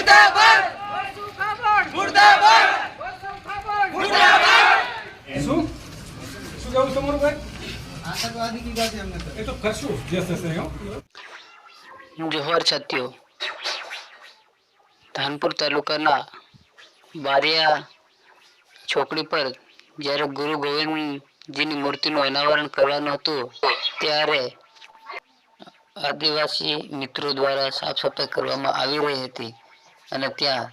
મુર્દાબાદ મુર્દાબાદ મુર્દાબાદ શું કહેવું તમારું ભાઈ? આતંકવાદી કીધા છે અમને તો. એ તો કરશું જે થશે હો. જોહર છત્યો ધાનપુર તાલુકાના બારિયા ચોકડી પર જ્યારે ગુરુ ગોવિંદજીની મૂર્તિનું અનાવરણ કરવાનું હતું ત્યારે આદિવાસી મિત્રો દ્વારા સાફ સફાઈ કરવામાં આવી રહી હતી અને ત્યાં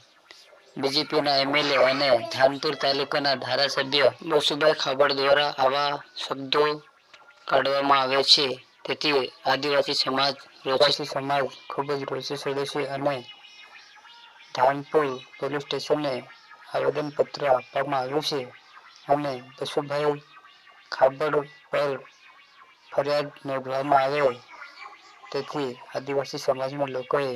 બીજેપીના એમએલએ અને ધાનપુર તાલુકાના ધારાસભ્ય બસુભાઈ ખાબડ દ્વારા આવા શબ્દો કાઢવામાં આવે છે, તેથી આદિવાસી સમાજ ખૂબ જ રોષે ચડ્યો છે અને ધાનપુર પોલીસ સ્ટેશને આવેદનપત્ર આપવામાં આવ્યું છે અને બસુભાઈ ખાબડ પર ફરિયાદ નોંધવામાં આવે તેથી આદિવાસી સમાજના લોકોએ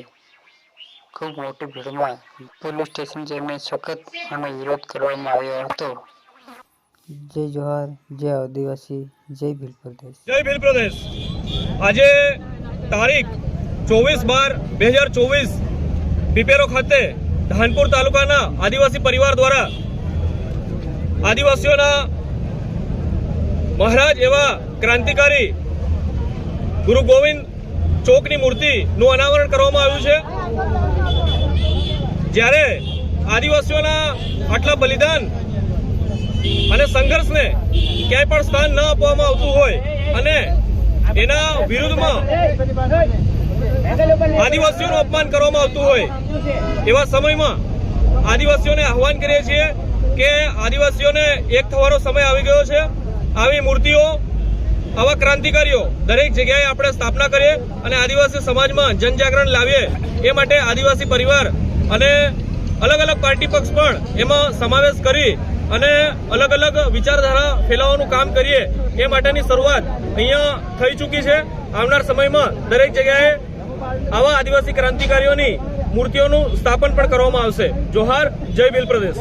ખૂબ મોટી ભીડમાં પોલીસ સ્ટેશન જઈને સખત અને વિરોધ કરવામાં આવ્યો હતો. જય જોહાર, જય આદિવાસી, જય ભીલ પ્રદેશ. જય ભીલ પ્રદેશ. આજે તારીખ 24/12/2024 પીપેરો ખાતે ધાનપુર તાલુકાના આદિવાસી પરિવાર દ્વારા આદિવાસીઓના મહારાજ એવા ક્રાંતિકારી ગુરુ ગોવિંદ ચોકની મૂર્તિનું અનાવરણ કરવામાં આવ્યું છે. જ્યારે આદિવાસીઓના આટલા બલિદાન અને સંઘર્ષને ક્યાંય પણ સ્થાન ન આપવામાં આવતું હોય અને એના વિરુદ્ધમાં આદિવાસીઓનું અપમાન કરવામાં આવતું હોય એવા સમયમાં આદિવાસીઓને આહવાન કરીએ છીએ કે આદિવાસીઓને એક થવાનો સમય આવી ગયો છે. આવી મૂર્તિઓ, આવા ક્રાંતિકારીઓ દરેક જગ્યાએ આપણે સ્થાપના કરીએ અને આદિવાસી સમાજમાં જનજાગરણ લાવીએ. એ માટે આદિવાસી પરિવાર અને અલગ અલગ પાર્ટી પક્ષ પણ એમાં સમાવેશ કરી અને અલગ અલગ વિચારધારા ફેલાવવાનું કામ કરીએ એ માટેની શરૂઆત અહીંયા થઈ ચૂકી છે. આવનાર સમયમાં દરેક જગ્યાએ આવા આદિવાસી ક્રાંતિકારીઓની મૂર્તિઓનું સ્થાપન પણ કરવામાં આવશે. જોહાર, જય ભીલ પ્રદેશ.